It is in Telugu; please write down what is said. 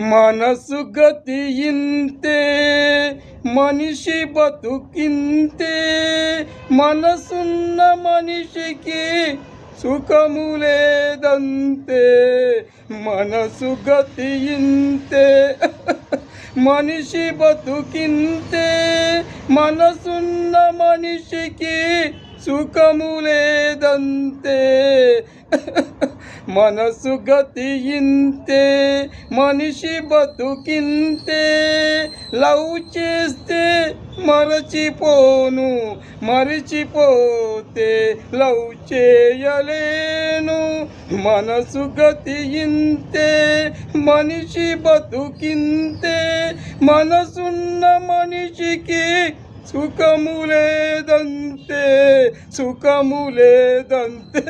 మనసు గతి ఇంతే, మనిషి బతుకింతే. మనసున్న మనిషికి సుఖము లేదంతే. మనసు గతి ఇంతే, మనిషి బతుకింతే. మనసున్న మనిషికి సుఖము లేదంతే. మనసు గతి ఇంతే, మనిషి బతుకింతే. లవ్ చేస్తే మరచిపోను, మరిచిపోతే లవ్ చేయలేను. మనసు గతి ఇంతే, మనిషి బతుకింతే. మనసున్న మనిషికి సుఖము లేదంతే, సుఖము లేదంతే.